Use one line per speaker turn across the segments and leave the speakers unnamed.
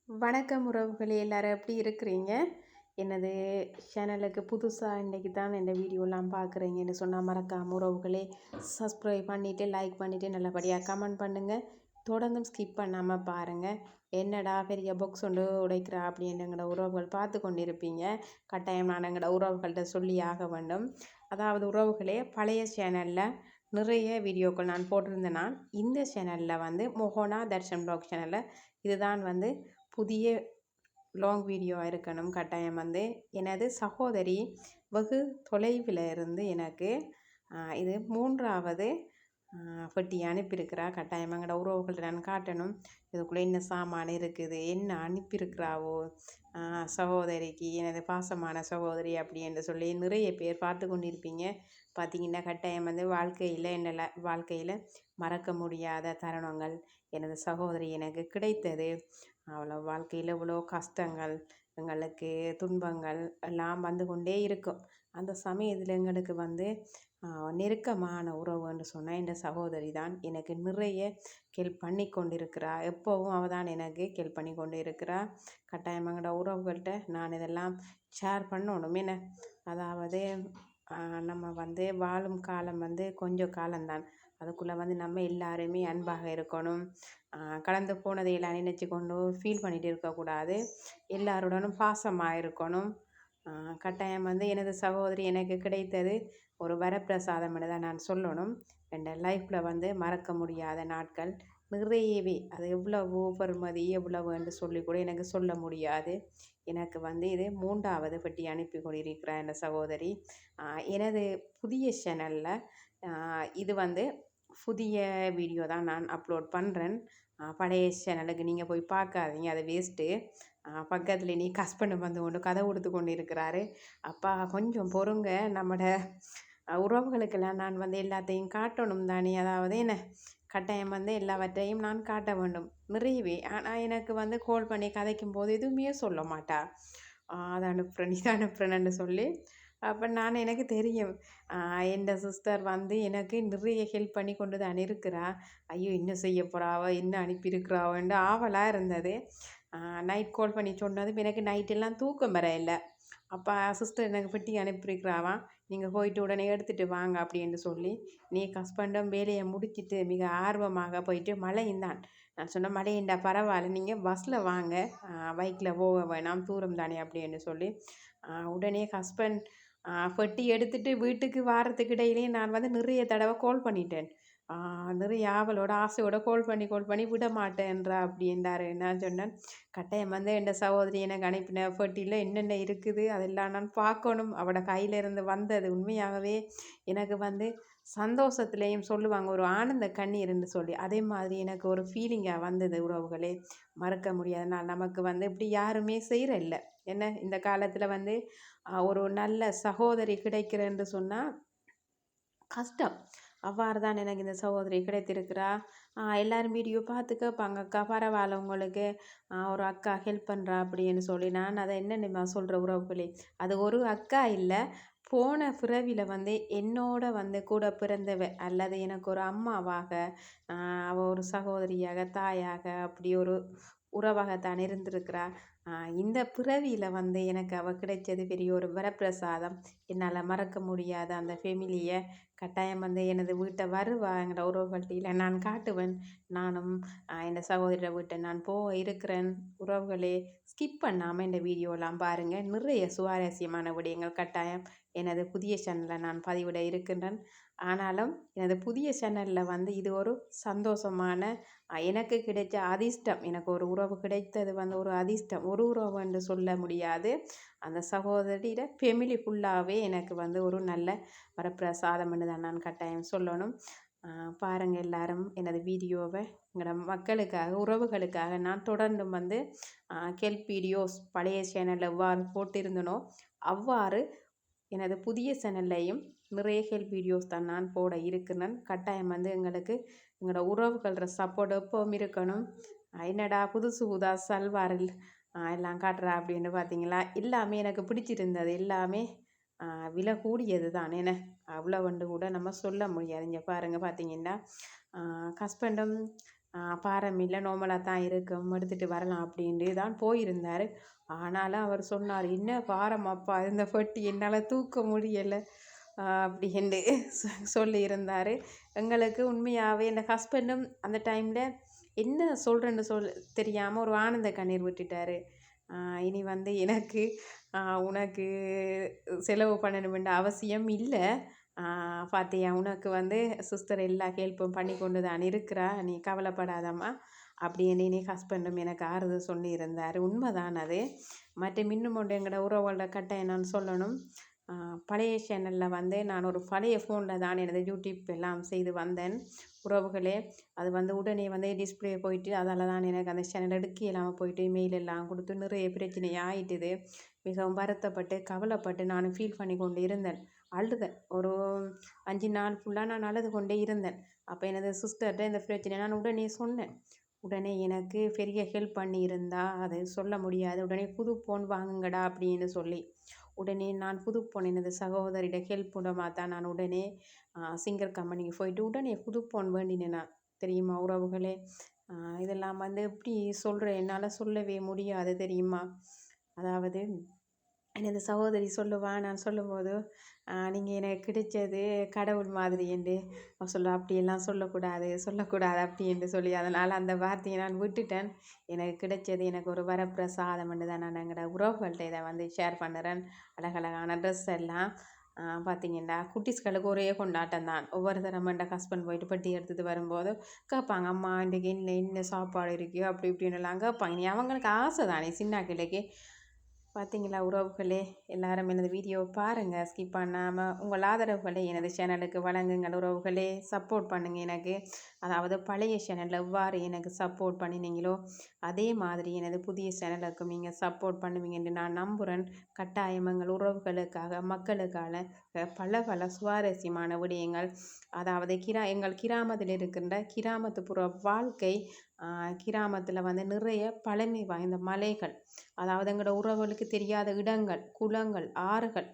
வணக்கம் உறவுகளே, எல்லாரும் எப்படி இருக்கிறீங்க? எனது சேனலுக்கு புதுசாக இன்றைக்கி தான் இந்த வீடியோலாம் பார்க்குறீங்கன்னு சொன்னால் மறக்காம உறவுகளே சப்ஸ்கிரைப் பண்ணிவிட்டு லைக் பண்ணிவிட்டு நல்லபடியாக கமெண்ட் பண்ணுங்கள். தொடர்ந்தும் ஸ்கிப் பண்ணாமல் பாருங்கள். என்னடா பெரிய பாக்ஸ் ஒன்று உடைக்கிறா அப்படின்னு எங்களோட உறவுகள் பார்த்து கொண்டிருப்பீங்க. கட்டாயம் நான் எங்களோட உறவுகள்கிட்ட சொல்லி ஆக வேண்டும். அதாவது உறவுகளே, பழைய சேனலில் நிறைய வீடியோக்கள் நான் போட்டிருந்தேன்னா இந்த சேனலில் வந்து மோகனா தர்ஷன் ப்ளாக் சேனலில் இதுதான் வந்து புதிய லாங் வீடியோவாக இருக்கணும். கட்டாயம் வந்து எனது சகோதரி வெகு தொலைவில் இருந்து எனக்கு இது 3வது பெட்டி அனுப்பியிருக்கிறா. கட்டாயம் எங்களோட உறவுகள்கிட்ட நான் காட்டணும். இதுக்குள்ளே என்ன சாமான இருக்குது, என்ன அனுப்பியிருக்கிறாவோ சகோதரிக்கு, எனது பாசமான சகோதரி அப்படி என்று சொல்லி நிறைய பேர் பார்த்து கொண்டிருப்பீங்க. பார்த்திங்கன்னா கட்டாயம் வந்து வாழ்க்கையில் மறக்க முடியாத தருணங்கள் எனது சகோதரி எனக்கு கிடைத்தது. அவ்வளோ வாழ்க்கையில் இவ்வளோ கஷ்டங்கள், எங்களுக்கு துன்பங்கள் எல்லாம் வந்து கொண்டே இருக்கும். அந்த சமயத்தில் எங்களுக்கு வந்து நெருக்கமான உறவுன்னு சொன்னால் இந்த சகோதரி தான் எனக்கு நிறைய ஹெல்ப் பண்ணி கொண்டிருக்கிறா. எப்போவும் அவள் தான் எனக்கு ஹெல்ப் பண்ணி கொண்டு இருக்கிறா. கட்டாயம் எங்களோட உறவுகள்கிட்ட நான் இதெல்லாம் ஷேர் பண்ணணும். என்ன அதாவது நம்ம வந்து வாழும் காலம் வந்து கொஞ்சம் காலம்தான். அதுக்குள்ளே வந்து நம்ம எல்லாருமே அன்பாக இருக்கணும். கடந்து போனதையெல்லாம் நினச்சி கொண்டு ஃபீல் பண்ணிகிட்டு இருக்கக்கூடாது. எல்லாருடனும் பாசமாக இருக்கணும். கட்டாயம் வந்து எனது சகோதரி எனக்கு கிடைத்தது ஒரு வரப்பிரசாதம்னு தான் நான் சொல்லணும். என் லைஃப்பில் வந்து மறக்க முடியாத நாட்கள் நிறையவே. அது எவ்வளவோ பெறுமதி எவ்வளவுன்னு சொல்லி கூட எனக்கு சொல்ல முடியாது. எனக்கு வந்து இது 3வது பெட்டி அனுப்பி கொண்டிருக்கிறார் என் சகோதரி. எனது புதிய சேனலில் இது வந்து புதிய வீடியோ தான் நான் அப்லோட் பண்ணுறேன். பழைய சேனலுக்கு நீங்கள் போய் பார்க்காதீங்க, அது வேஸ்ட்டு. பக்கத்தில் நீ ஹஸ்பண்டு வந்து கொண்டு கதை கொடுத்து கொண்டு இருக்கிறாரு. அப்பா கொஞ்சம் பொறுங்க, நம்மட உறவுகளுக்கெல்லாம் நான் வந்து எல்லாத்தையும் காட்டணும் தானே. அதாவது என்ன கட்டாயம் வந்து எல்லாவற்றையும் நான் காட்ட வேண்டும் நிறையவே. ஆனால் எனக்கு வந்து கால் பண்ணி கதைக்கும் போது எதுவுமே சொல்ல மாட்டா. அதை அனுப்புகிறேன் இதை அனுப்புகிறேன்னு சொல்லி. அப்போ எனக்கு தெரியும் என் சிஸ்டர் வந்து எனக்கு நிறைய ஹெல்ப் பண்ணி கொண்டு தான் இருக்கிறா. ஐயோ என்ன செய்ய போகிறாவோ, என்ன அனுப்பியிருக்கிறாவோன்னு ஆவலாக இருந்தது. நைட் கால் பண்ணி சொன்னதும் எனக்கு நைட்டெல்லாம் தூக்கம் வர இல்லை. அப்போ சிஸ்டர் எனக்கு பெட்டி அனுப்பியிருக்கிறாவாம், நீங்கள் போயிட்டு உடனே எடுத்துகிட்டு வாங்க அப்படின்னு சொல்லி. நீ ஹஸ்பண்டும் வேலையை முடிச்சிட்டு மிக ஆர்வமாக போயிட்டு மழையும் தான். நான் சொன்னேன் மழையுண்டா பரவாயில்ல, நீங்கள் பஸ்ஸில் வாங்க, பைக்கில் போக வேணாம், தூரம் தானே அப்படின்னு சொல்லி. உடனே ஹஸ்பண்ட் பெட்டி எடுத்துகிட்டு வீட்டுக்கு வாரத்துக்கு இடையிலே நான் வந்து நிறைய தடவை கால் பண்ணிட்டேன். நிறைய ஆவலோட ஆசையோட கால் பண்ணி விட மாட்டேன்றா அப்படின்றாரு. நான் சொன்னேன் கட்டாயம் வந்து என் சகோதரி எனக்கு அனுப்பின பெட்டியில் என்னென்ன இருக்குது அதெல்லாம் நான் பார்க்கணும். அவட கையிலேருந்து வந்தது உண்மையாகவே எனக்கு வந்து சந்தோஷத்துலேயும் சொல்லுவாங்க ஒரு ஆனந்த கண்ணீர்னு சொல்லி, அதே மாதிரி எனக்கு ஒரு ஃபீலிங்காக வந்தது. உறவுகளே, மறக்க முடியாது. நான் நமக்கு வந்து இப்படி யாருமே செய்கிறல்ல. என்ன இந்த காலத்தில் வந்து ஒரு நல்ல சகோதரி கிடைக்கிறேன்னு சொன்னால் கஷ்டம். அவ்வாறு தான் எனக்கு இந்த சகோதரி கிடைத்திருக்கிறா. எல்லோரும் வீடியோ பார்த்து கேட்பாங்க, அக்கா பரவாயில்ல உங்களுக்கு ஒரு அக்கா ஹெல்ப் பண்ணுறா அப்படின்னு சொல்லி. நான் அதை என்னென்ன சொல்கிற உறவுகளே, அது ஒரு அக்கா இல்லை, போன பிறவியில் வந்து என்னோட வந்து கூட பிறந்தவ அல்லது எனக்கு ஒரு அம்மாவாக, அவள் ஒரு சகோதரியாக, தாயாக, அப்படி ஒரு உறவாகத்தான் இருந்திருக்கிறா. இந்த பிறவியில் வந்து எனக்கு அவள் கிடைச்சது பெரிய ஒரு வரப்பிரசாதம். என்னால் மறக்க முடியாத அந்த ஃபேமிலியை. கட்டாயம் வந்து எனது வீட்டை வருவா, எங்களோட உறவுகள்கிட்ட நான் காட்டுவேன். நானும் என் சகோதரியோட வீட்டை நான் இருக்கிறேன். உறவுகளே, ஸ்கிப் பண்ணாமல் இந்த வீடியோலாம் பாருங்கள். நிறைய சுவாரஸ்யமான விடயங்கள் கட்டாயம் எனது புதிய சேனலில் நான் பதிவிட இருக்கின்றேன். ஆனாலும் எனது புதிய சேனலில் வந்து இது ஒரு சந்தோஷமான எனக்கு கிடைச்ச அதிர்ஷ்டம். எனக்கு ஒரு உறவு கிடைத்தது வந்து ஒரு அதிர்ஷ்டம். ஒரு உறவு என்று சொல்ல முடியாது. அந்த சகோதரியோட ஃபேமிலி ஃபுல்லாகவே எனக்கு வந்து ஒரு நல்ல வரப்பிரசாதம்னு தான் நான் கட்டாயம் சொல்லணும். பாருங்கள் எல்லாரும் எனது வீடியோவை. எங்களோட மக்களுக்காக, உறவுகளுக்காக நான் தொடர்ந்து வந்து ஹெல்ப் வீடியோஸ் பழைய சேனலில் எவ்வாறு போட்டிருந்தனோ அவ்வாறு எனது புதிய சேனல்லையும் நிறைய ஹெல்ப் வீடியோஸ் தான் நான் போட இருக்கிறேன். கட்டாயம் வந்து எங்களோட உறவுகளோட சப்போர்ட் எப்பவும் இருக்கணும். என்னடா புதுசு புதுசாக சல்வாரில் எல்லாம் காட்டுறா அப்படின்னு பார்த்தீங்களா, எல்லாமே எனக்கு பிடிச்சிருந்தது. எல்லாமே விலை கூடியது தான். என்ன அவ்வளோ வந்து கூட நம்ம சொல்ல முடியாது. இங்கே பாருங்கள், பார்த்தீங்கன்னா ஹஸ்பண்டும் பாரம் இல்லை, நார்மலாக தான் இருக்கும், எடுத்துகிட்டு வரலாம் அப்படின்ட்டு தான் போயிருந்தார். ஆனாலும் அவர் சொன்னார், என்ன பாரம் அப்பா, இந்த பெட்டி என்னால் தூக்க முடியலை அப்படின்ட்டு சொல்லியிருந்தார். எங்களுக்கு உண்மையாகவே என் ஹஸ்பண்டும் அந்த டைமில் என்ன சொல்கிறேன்னு தெரியாமல் ஒரு ஆனந்த கண்ணீர் விட்டுட்டார். இனி வந்து எனக்கு உனக்கு செலவு பண்ணணுமென்ற அவசியம் இல்லை, பார்த்தியா உனக்கு வந்து சிஸ்டர் எல்லா ஹெல்ப்பும் பண்ணி கொண்டு தான் இருக்கிறா, நீ கவலைப்படாதம்மா அப்படின்னு நீ ஹஸ்பண்டும் எனக்கு ஆறுதல் சொல்லியிருந்தார். உண்மைதான் அது. மற்றும் இன்னும் ஒன்று எங்களோட உறவுகளோட கட்டாயம் நான் சொல்லணும். பழைய சேனலில் வந்து நான் ஒரு பழைய ஃபோனில் தான் எனது யூடியூப் எல்லாம் செய்து வந்தேன் உறவுகளே. அது வந்து உடனே வந்து டிஸ்பிளே போயிட்டு அதால் தான் எனக்கு அந்த சேனல் எடுக்க இல்லாமல் போயிட்டு மெயில் எல்லாம் கொடுத்து நிறைய பிரச்சனை ஆகிட்டுது. மிகவும் வருத்தப்பட்டு கவலைப்பட்டு நான் ஃபீல் பண்ணி கொண்டு இருந்தேன், அழுதேன். ஒரு 5 நாள் ஃபுல்லாக நான் அழுது கொண்டே இருந்தேன். அப்போ எனது சிஸ்டர்கிட்ட இந்த பிரச்சனை நான் உடனே சொன்னேன். உடனே எனக்கு பெரிய ஹெல்ப் பண்ணியிருந்தா, அது சொல்ல முடியாது. உடனே புது ஃபோன் வாங்குங்கடா அப்படின்னு சொல்லி உடனே நான் புது ஃபோன் எனது சகோதரியோட ஹெல்ப் மூலமாக தான் நான் உடனே சிங்கர் கம்பெனிக்கு போயிட்டு உடனே புது ஃபோன் வேண்டினேன் நான், தெரியுமா உறவுகளே. இதெல்லாம் வந்து எப்படி சொல்கிறேன், என்னால் சொல்லவே முடியாது தெரியுமா. அதாவது எனது சகோதரி சொல்லுவான், நான் சொல்லும்போது நீங்கள் எனக்கு கிடைச்சது கடவுள் மாதிரி என்று அப்படியெல்லாம் சொல்லக்கூடாது அப்படி என்று சொல்லி அதனால் அந்த வார்த்தையை நான் விட்டுட்டேன். எனக்கு கிடைச்சது எனக்கு ஒரு வரப்பிரசாதம் என்று தான் நான் எங்களோட உறவுகள்கிட்ட இதை வந்து ஷேர் பண்ணுறேன். அழகழகான ட்ரெஸ் எல்லாம் பார்த்தீங்கன்னா குட்டீஸ்களுக்கு ஒரே கொண்டாட்டம் தான். ஒவ்வொரு தரம் என் ஹஸ்பண்ட் போயிட்டு பெட்டி எடுத்துகிட்டு வரும்போது கேட்பாங்க, அம்மா இன்றைக்கு என்ன சாப்பாடு இருக்கோ அப்படி இப்படின்னுலாம் கேட்பாங்க. நீ அவங்களுக்கு ஆசை தானே சின்ன கிளைக்கு. பார்த்தீங்களா உறவுகளே, எல்லாரும் எனது வீடியோவை பாருங்கள், ஸ்கிப் பண்ணாமல். உங்கள் ஆதரவுகளை எனது சேனலுக்கு வழங்குங்கள் உறவுகளே, சப்போர்ட் பண்ணுங்கள் எனக்கு. அதாவது பழைய சேனலில் எவ்வாறு எனக்கு சப்போர்ட் பண்ணினீங்களோ அதே மாதிரி எனது புதிய சேனலுக்கும் நீங்கள் சப்போர்ட் பண்ணுவீங்க என்று நான் நம்புகிறேன். கட்டாயம் எங்கள் உறவுகளுக்காக மக்களுக்கான பல சுவாரஸ்யமான விடயங்கள், அதாவது எங்கள் கிராமத்தில் இருக்கின்ற கிராமத்துப்புற வாழ்க்கை, கிராமத்தில் வந்து நிறைய பழமை வாய்ந்த மலைகள், அதாவது எங்களோட உறவுகளுக்கு தெரியாத இடங்கள், குளங்கள், ஆறுகள்,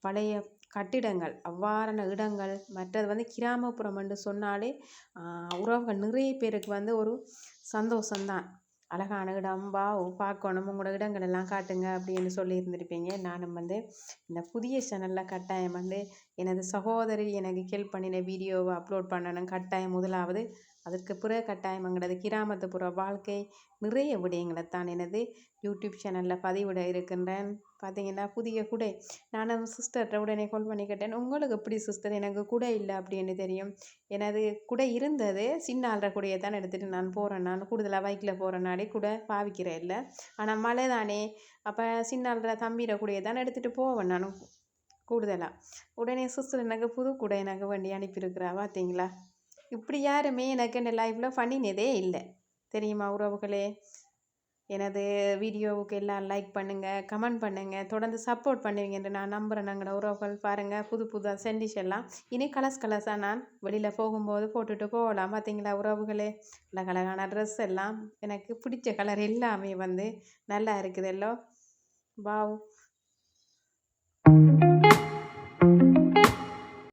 பழைய கட்டிடங்கள், அவ்வாறான இடங்கள். மற்றது வந்து கிராமப்புறம் என்று சொன்னாலே உறவுகள் நிறைய பேருக்கு வந்து ஒரு சந்தோஷம்தான். அழகான இடம், பார்க்கணும், உங்களோட இடங்கள் எல்லாம் காட்டுங்க அப்படின்னு சொல்லியிருந்திருப்பீங்க. நானும் வந்து இந்த புதிய சேனலில் கட்டாயம் வந்து எனது சகோதரி எனக்கு ஹெல்ப் பண்ணின வீடியோவை அப்லோட் பண்ணணும் கட்டாயம். முதலாவது அதற்கு பிறகு கட்டாயம் எங்களது கிராமத்துப்புற வாழ்க்கை நிறைய விடயங்களை தான் எனது யூடியூப் சேனலில் பதிவிட இருக்கின்றேன். பார்த்தீங்கன்னா புதிய குடை, நானும் சிஸ்டர்கிட்ட உடனே கால் பண்ணி கேட்டேன், உங்களுக்கு எப்படி சிஸ்டர், எனக்கு குடை இல்லை அப்படின்னு தெரியும். எனது குடை இருந்தது, சின்ன ஆள்ற குடையை தான் எடுத்துகிட்டு நான் போகிறேன். நான் கூடுதலாக பைக்கில் போகிறனாலே குடை பாவிக்கிறேன் இல்லை, ஆனால் மழை தானே, அப்போ சின்ன ஆள்ற தம்பிற குடையை தான் எடுத்துகிட்டு போவேன் நான் கூடுதலாக. உடனே சிஸ்டர் எனக்கு புது குடை எனக்கு வண்டி அனுப்பியிருக்கிறா. பார்த்தீங்களா, இப்படி யாருமே எனக்கு இந்த லைஃப்பில் பண்ணினதே இல்லை தெரியுமா உறவுகளே. எனது வீடியோவுக்கு எல்லாம் லைக் பண்ணுங்கள், கமெண்ட் பண்ணுங்கள், தொடர்ந்து சப்போர்ட் பண்ணுவீங்க என்று நான் நம்புகிறேன். நாங்களோட உறவுகள் பாருங்கள், புது சென்டிஷ் எல்லாம் இனி கலர்ஸாக நான் வெளியில் போகும்போது போட்டுட்டு போகலாம். பார்த்தீங்களா உறவுகளே, அழகழகான ட்ரெஸ் எல்லாம் எனக்கு பிடிச்ச கலர் எல்லாமே வந்து நல்லா இருக்குது எல்லாம். வாவ்.